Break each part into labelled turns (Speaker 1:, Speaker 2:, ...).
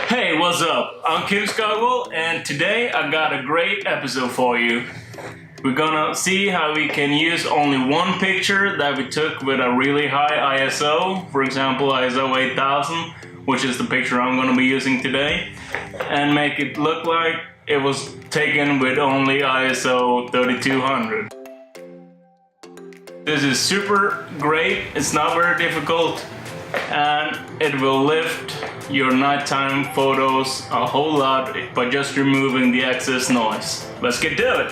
Speaker 1: Hey, what's up? I'm Kim Scogwell, and today I got a great episode for you. We're gonna see how we can use only one picture that we took with a really high ISO, for example ISO 8000, which is the picture I'm gonna be using today, and make it look like it was taken with only ISO 3200. This is super great, it's not very difficult, and it will lift your nighttime photos a whole lot by just removing the excess noise. Let's get to it!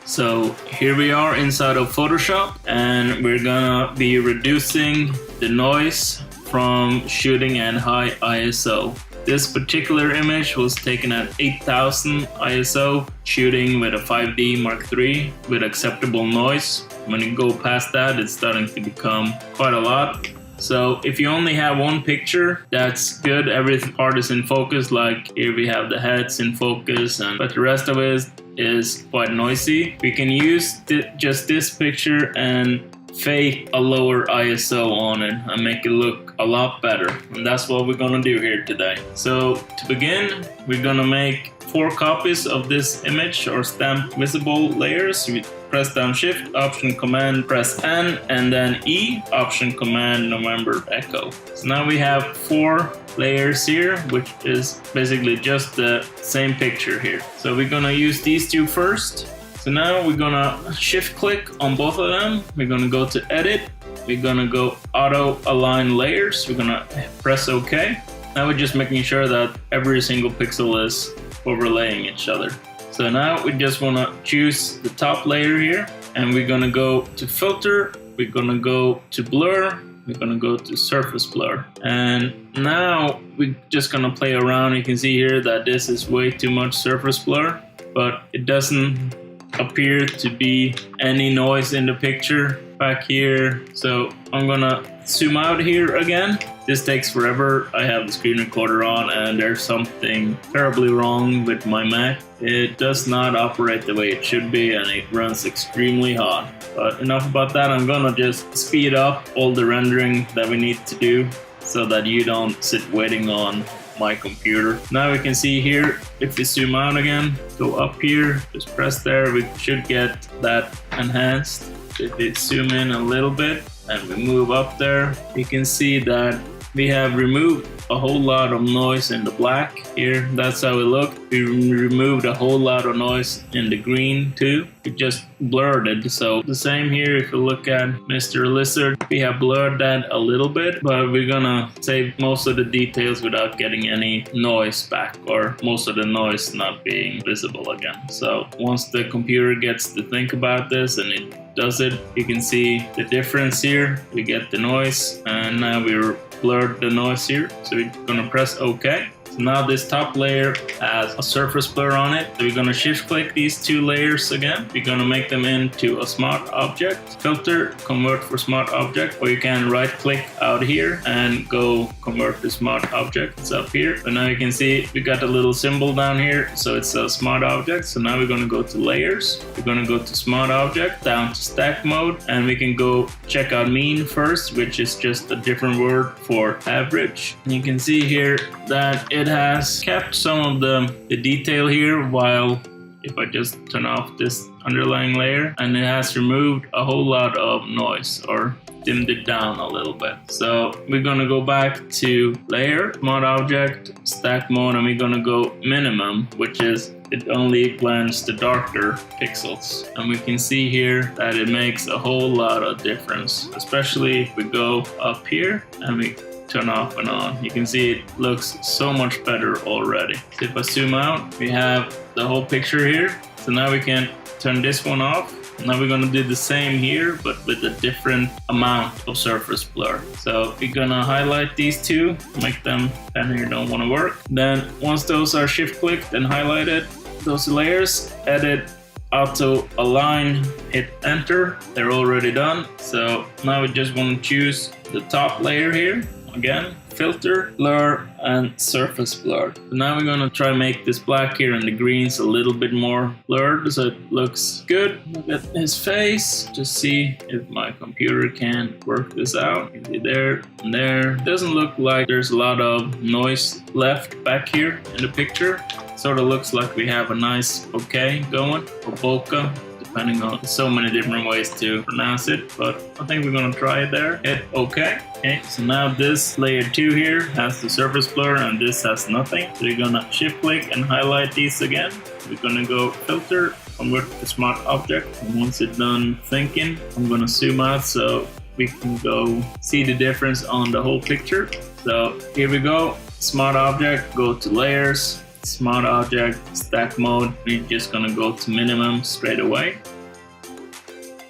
Speaker 1: So here we are inside of Photoshop, and we're gonna be reducing the noise from shooting at high ISO. This particular image was taken at 8000 ISO, shooting with a 5D Mark III with acceptable noise. When you go past that, it's starting to become quite a lot. So if you only have one picture, that's good. Every part is in focus, like here we have the heads in focus, but the rest of it is quite noisy. We can use just this picture and fake a lower ISO on it and make it look a lot better, and that's what we're gonna do here today. So to begin, we're gonna make 4 copies of this image or stamp visible layers. We press down Shift, Option Command, press N, and then E, Option Command November Echo. So now we have 4 layers here, which is basically just the same picture here. So we're gonna use these 2 first. So now we're gonna shift click on both of them. We're gonna go to edit. We're gonna go auto align layers. We're gonna press OK. Now we're just making sure that every single pixel is overlaying each other. So now we just wanna choose the top layer here, and we're gonna go to filter. We're gonna go to blur. We're gonna go to surface blur. And now we're just gonna play around. You can see here that this is way too much surface blur, but it doesn't appear to be any noise in the picture back here. So I'm gonna zoom out here again. This takes forever. I have the screen recorder on, and there's something terribly wrong with my Mac. It does not operate the way it should be, and it runs extremely hot. But enough about that. I'm gonna just speed up all the rendering that we need to do so that you don't sit waiting on my computer. Now we can see here, if we zoom out again, go up here, just press there, we should get that enhanced. If we zoom in a little bit and we move up there, you can see that we have removed a whole lot of noise in the black here. That's how it looked. We removed a whole lot of noise in the green too. We just blurred it. So the same here, if you look at Mr. Lizard, we have blurred that a little bit, but we're gonna save most of the details without getting any noise back, or most of the noise not being visible again. So once the computer gets to think about this and it does it, you can see the difference here. We get the noise, and now we're blurred the noise here. So we're gonna press OK. So now this top layer has a surface blur on it. So we're gonna shift click these 2 layers again. We're gonna make them into a smart object. Filter, convert for smart object, or you can right click out here and go convert to smart object. It's up here. So now you can see we got a little symbol down here. So it's a smart object. So now we're gonna go to layers. We're gonna go to smart object, down to stack mode, and we can go check out mean first, which is just a different word for average. And you can see here that it has kept some of the detail here, while if I just turn off this underlying layer, and it has removed a whole lot of noise or dimmed it down a little bit. So we're gonna go back to layer, smart object, stack mode, and we're gonna go minimum, which is it only blends the darker pixels. And we can see here that it makes a whole lot of difference, especially if we go up here and we turn off and on. You can see it looks so much better already. So if I zoom out, we have the whole picture here. So now we can turn this one off. Now we're gonna do the same here, but with a different amount of surface blur. So we're gonna highlight these 2, make them down here don't wanna work. Then once those are shift clicked and highlighted, those layers, edit, auto align, hit enter. They're already done. So now we just want to choose the top layer here. again, filter, blur, and surface blur. So now we're gonna try make this black here and the greens a little bit more blurred so it looks good. Look at his face, just see if my computer can work this out. You can see there and there. Doesn't look like there's a lot of noise left back here in the picture. Sort of looks like we have a nice bokeh going, or bokeh, depending on so many different ways to pronounce it, but I think we're gonna try it there. Hit OK. Okay, so now this layer 2 here has the surface blur and this has nothing. So you're gonna shift click and highlight these again. We're gonna go filter, convert to smart object, and once it's done thinking, I'm gonna zoom out so we can go see the difference on the whole picture. So here we go, smart object, go to layers, smart object, stack mode. We're just gonna go to minimum straight away.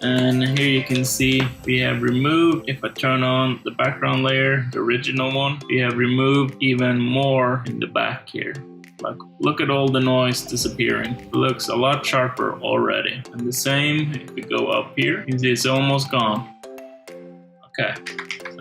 Speaker 1: And here you can see we have removed, if I turn on the background layer, the original one, we have removed even more in the back here. Like, look at all the noise disappearing. It looks a lot sharper already. And the same, if we go up here, you can see it's almost gone. Okay,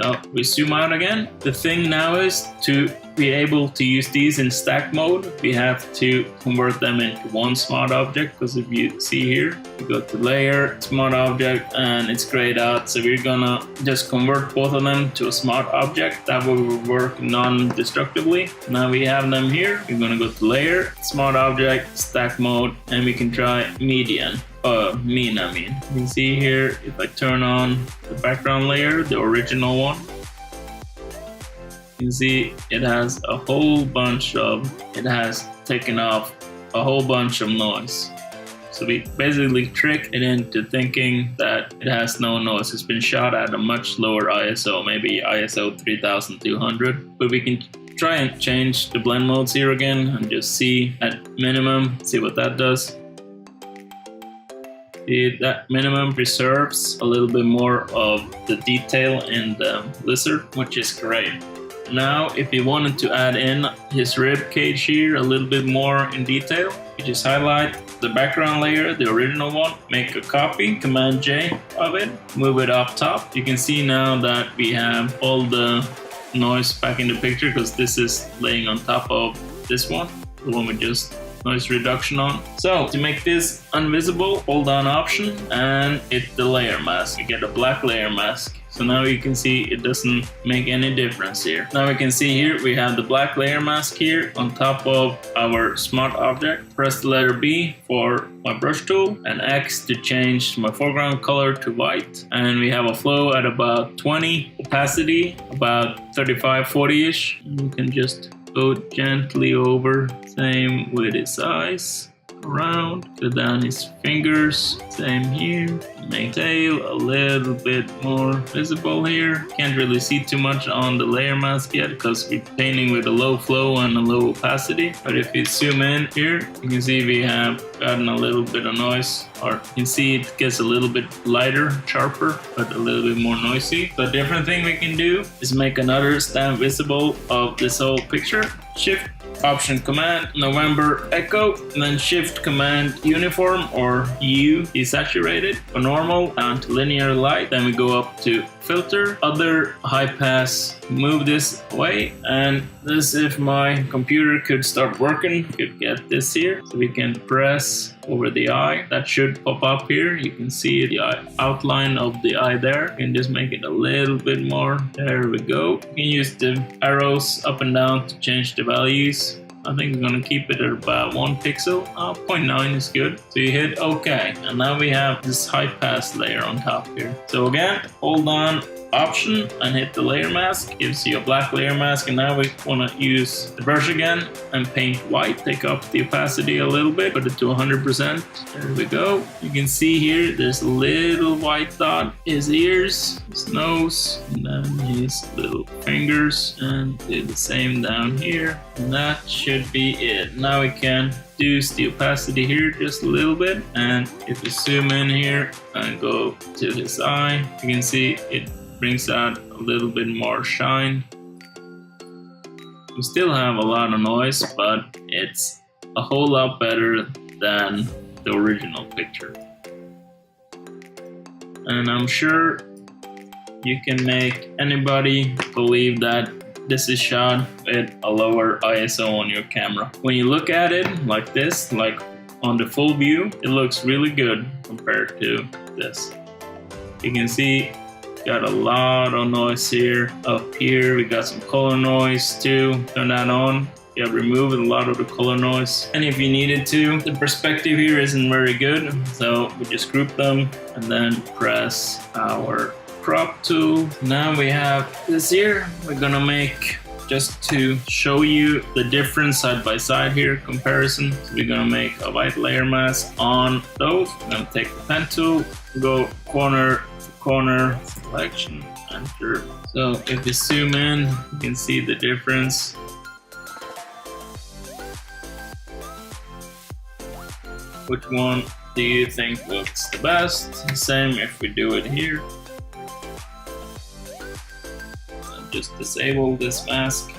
Speaker 1: so we zoom out again. The thing now is to be able to use these in stack mode, we have to convert them into one smart object, because if you see here, you go to layer, smart object, and it's grayed out. So we're gonna just convert both of them to a smart object. That will work non-destructively. Now we have them here. We're gonna go to layer, smart object, stack mode, and we can try median. Mean. You can see here, if I turn on the background layer, the original one, you can see it has a whole bunch of, it has taken off a whole bunch of noise. So we basically tricked it into thinking that it has no noise. It's been shot at a much lower ISO, maybe ISO 3200, but we can try and change the blend modes here again and just see at minimum, see what that does. That minimum preserves a little bit more of the detail in the lizard, which is great. Now, if you wanted to add in his rib cage here a little bit more in detail, you just highlight the background layer, the original one, make a copy, Command J of it, move it up top. You can see now that we have all the noise back in the picture because this is laying on top of this one, the one we just noise reduction on. So to make this invisible, hold down Option and hit the layer mask. You get a black layer mask. So now you can see it doesn't make any difference here. Now we can see here we have the black layer mask here on top of our smart object. Press the letter B for my brush tool and X to change my foreground color to white. And we have a flow at about 20, opacity about 35-40ish. You can just go gently over, same with his eyes, around, go down his fingers, same here, make tail a little bit more visible here. Can't really see too much on the layer mask yet because we're painting with a low flow and a low opacity, but if you zoom in here, you can see we have gotten a little bit of noise, or you can see it gets a little bit lighter, sharper, but a little bit more noisy. The different thing we can do is make another stamp visible of this whole picture. Shift Option Command November Echo, and then Shift Command Uniform or U desaturated for normal down to linear light. Then we go up to filter, other, high pass, move this away, and this, if my computer could start working, could get this here. So we can press over the eye. That should pop up here. You can see the outline of the eye there. You can just make it a little bit more. There we go. You can use the arrows up and down to change the values. I think we're gonna keep it at about 1 pixel. 0.9 is good. So you hit OK, and now we have this high pass layer on top here. So again, hold on Option and hit the layer mask. Gives you a black layer mask, and now we want to use the brush again and paint white. Take up the opacity a little bit, put it to 100%. There we go. You can see here there's a little white dot. His ears, his nose, and then his little fingers, and do the same down here. And that should be it. Now we can reduce the opacity here just a little bit, and if you zoom in here and go to his eye, you can see it brings out a little bit more shine. We still have a lot of noise, but it's a whole lot better than the original picture. And I'm sure you can make anybody believe that this is shot with a lower ISO on your camera. When you look at it like this, like on the full view, it looks really good compared to this. You can see got a lot of noise here. Up here we got some color noise too. Turn that on. You have removed a lot of the color noise. And if you needed to, the perspective here isn't very good, so we just group them and then press our crop tool. Now we have this here. We're gonna make, just to show you the difference side by side here, comparison. So we're gonna make a white layer mask on those. I'm gonna take the pen tool, go corner to corner, selection, enter. So if you zoom in, you can see the difference. Which one do you think looks the best? Same if we do it here. Just disable this mask.